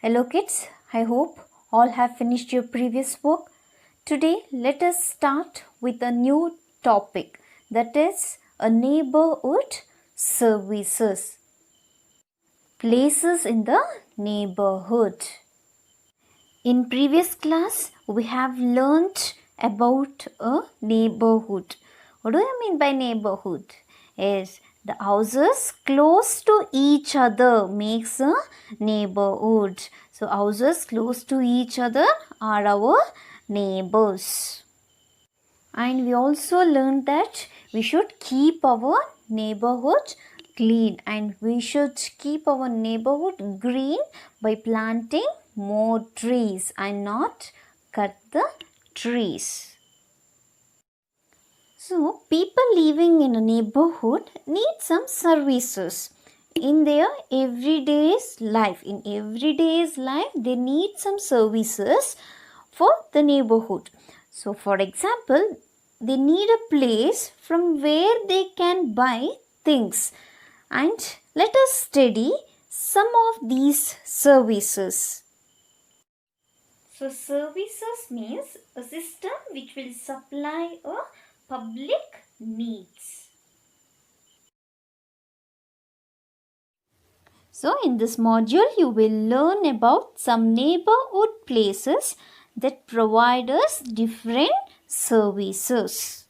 Hello kids, I hope all have finished your previous work. Today let us start with a new topic, that is a neighborhood services. Places in the neighborhood. In previous class we have learnt about a neighborhood. What do I mean by neighborhood? Is the houses close to each other makes a neighborhood. So houses close to each other are our neighbors. And we also learned that we should keep our neighborhood clean and we should keep our neighborhood green by planting more trees and not cut the trees. So, people living in a neighborhood need some services in their everyday's life. In everyday's life, they need some services for the neighborhood. So, for example, they need a place from where they can buy things. And let us study some of these services. So, services means a system which will supply a public needs. So in this module you will learn about some neighborhood places that provide us different services.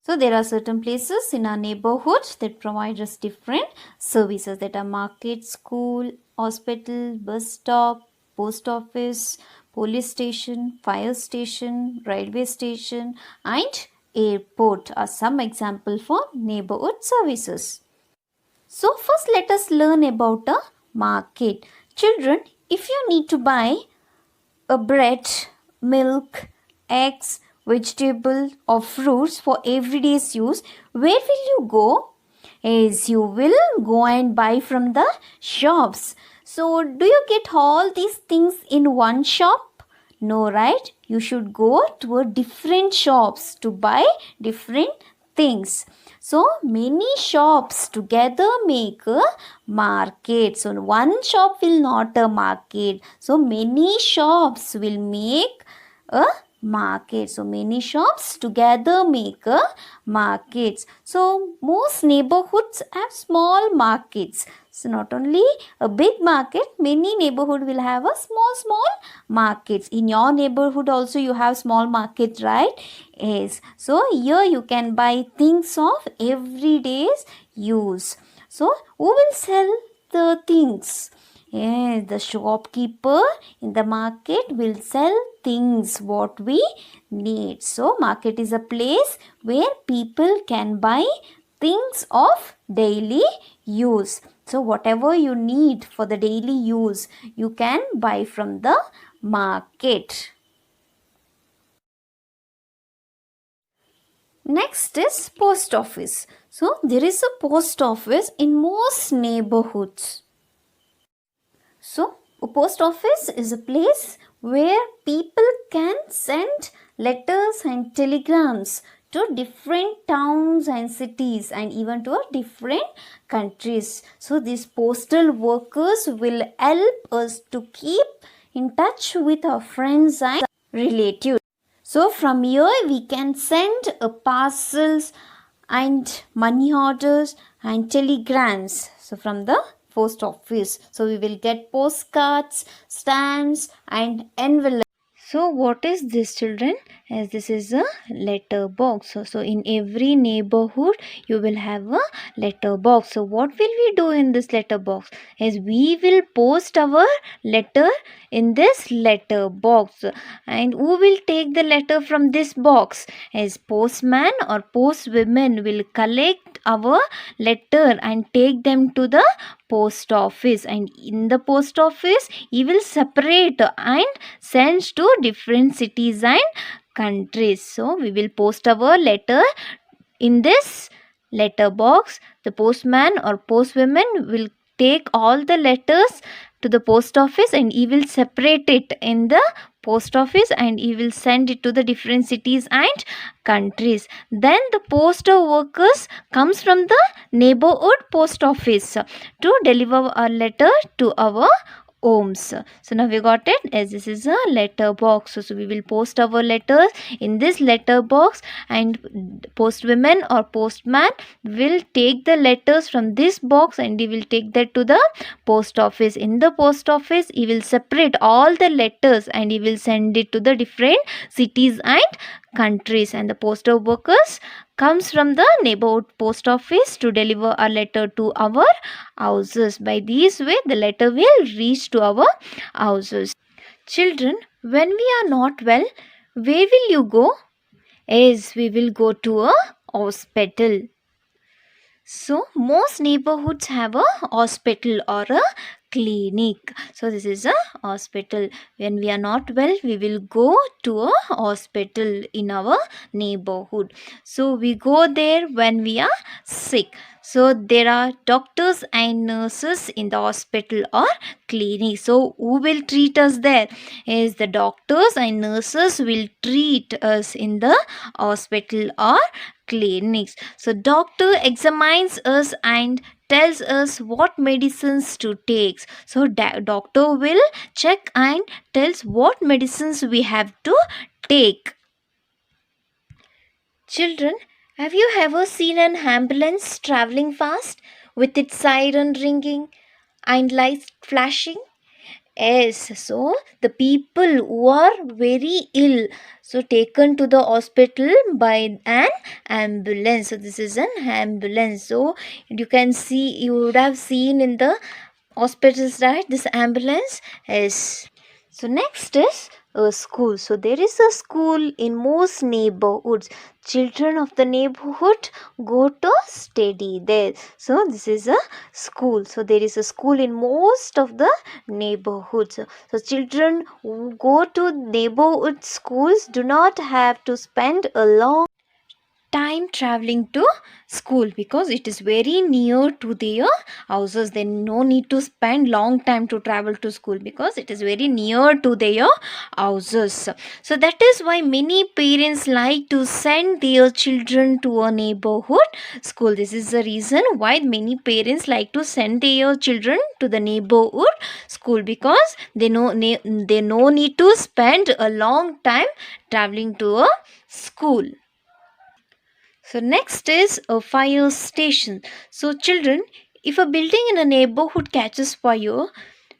So there are certain places in our neighborhood that provide us different services, that are market, school, hospital, bus stop, post office, police station, fire station, railway station and airport are some example for neighborhood services. So first let us learn about a market. Children, if you need to buy a bread, milk, eggs, vegetable or fruits for everyday's use, where will you go? Is you will go and buy from the shops. So do you get all these things in one shop? No, right? You should go to a different shops to buy different things. So many shops together make a market. So one shop will not a market. So many shops will make a market. So many shops together make a markets. So most neighborhoods have small markets. So not only a big market, many neighborhood will have a small markets. In your neighborhood also you have small markets, right? Yes. So here you can buy things of everyday's use. So who will sell the things? Yes, the shopkeeper in the market will sell things what we need. So market is a place where people can buy things of daily use. So whatever you need for the daily use, you can buy from the market. Next is post office. So there is a post office in most neighborhoods. So a post office is a place where people can send letters and telegrams to different towns and cities and even to different countries. So these postal workers will help us to keep in touch with our friends and relatives. So from here we can send parcels and money orders and telegrams. So from the post office. So we will get postcards, stamps and envelopes. So what is this, children? As this is a letter box. So in every neighborhood you will have a letter box. So what will we do in this letter box? As we will post our letter in this letter box. And who will take the letter from this box? As postman or postwomen will collect our letter and take them to the post office, and in the post office he will separate and send to different cities and countries. So we will post our letter in this letter box. The postman or postwoman will take all the letters to the post office and he will separate it in the post office and he will send it to the different cities and countries. Then the postal workers comes from the neighborhood post office to deliver a letter to our ohms. So now we got it, as this is a letter box. So we will post our letters in this letter box, and postwoman or postman will take the letters from this box and he will take that to the post office. In the post office he will separate all the letters and he will send it to the different cities and countries, and the postal workers comes from the neighborhood post office to deliver a letter to our houses. By this way the letter will reach to our houses. Children, when we are not well, where will you go? Yes, we will go to a hospital. So most neighborhoods have a hospital or a clinic. So this is a hospital. When we are not well, we will go to a hospital in our neighborhood. So we go there when we are sick. So there are doctors and nurses in the hospital or clinic. So who will treat us there? Is the doctors and nurses will treat us in the hospital or clinics. So doctor examines us and tells us what medicines to take. So doctor will check and tells what medicines we have to take. Children, have you ever seen an ambulance traveling fast with its siren ringing and lights flashing? Yes, so the people who are very ill, so taken to the hospital by an ambulance. So this is an ambulance. So you can see, you would have seen in the hospitals, right? This ambulance. Yes. So next is a school. So there is a school in most neighborhoods. Children of the neighborhood go to study there. So this is a school. So there is a school in most of the neighborhoods. So children who go to neighborhood schools do not have to spend a long time traveling to school because it is very near to their houses. They no need to spend long time to travel to school because it is very near to their houses. So that is why many parents like to send their children to a neighborhood school. This is the reason why many parents like to send their children to the neighborhood school, because they no need to spend a long time traveling to a school. So next is a fire station. So children, if a building in a neighborhood catches fire,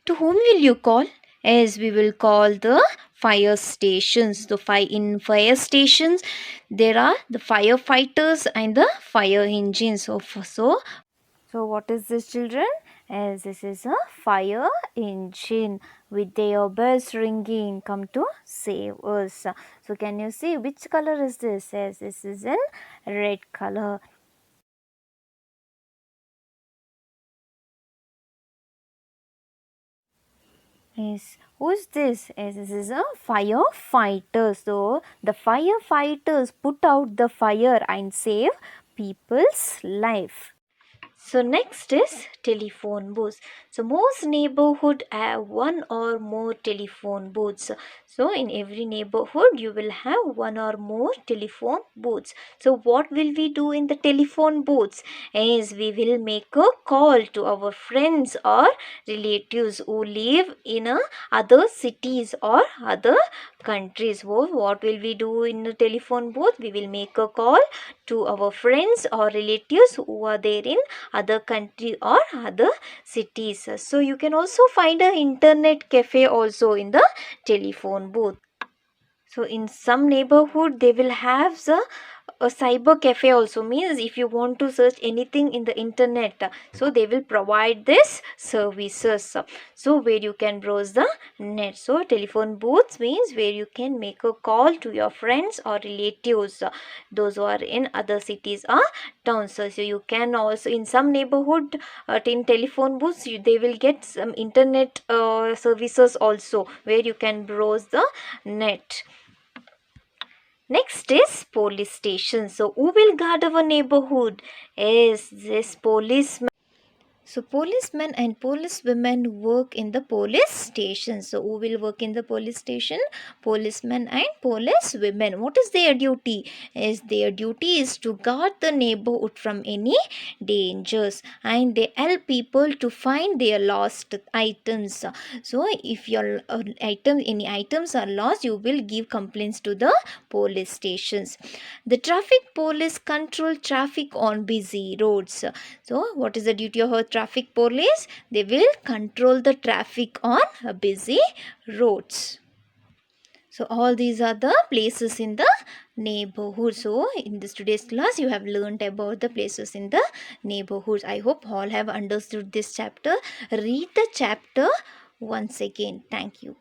to whom will you call? As we will call the fire stations. So in fire stations, there are the firefighters and the fire engines. So what is this, children? As this is a fire engine with their bells ringing come to save us. So can you see which color is this? As this is in red color. Yes, who's this? Yes, this is a firefighter. So the firefighters put out the fire and save people's life. So next is telephone booths. So most neighborhood have one or more telephone booths. So in every neighborhood you will have one or more telephone booths. So what will we do in the telephone booths? Is we will make a call to our friends or relatives who live in other cities or other countries. So what will we do in the telephone booth? We will make a call to our friends or relatives who are there in other country or other cities. So you can also find an internet cafe also in the telephone booth. So in some neighborhood they will have a cyber cafe also, means if you want to search anything in the internet, so they will provide this services, so where you can browse the net. So telephone booths means where you can make a call to your friends or relatives, those who are in other cities or towns. So you can also in some neighborhood in telephone booths they will get some internet services also, where you can browse the net. Next is police station. So who will guard our neighborhood? Is this policeman? So policemen and policewomen work in the police station. So who will work in the police station? Policemen and policewomen. What is their duty? Their duty is to guard the neighborhood from any dangers, and they help people to find their lost items. So if your any items are lost, you will give complaints to the police stations. The traffic police control traffic on busy roads. So, what is the duty of a traffic police? They will control the traffic on busy roads. So, all these are the places in the neighborhood. So, in this today's class, you have learned about the places in the neighborhoods. I hope all have understood this chapter. Read the chapter once again. Thank you.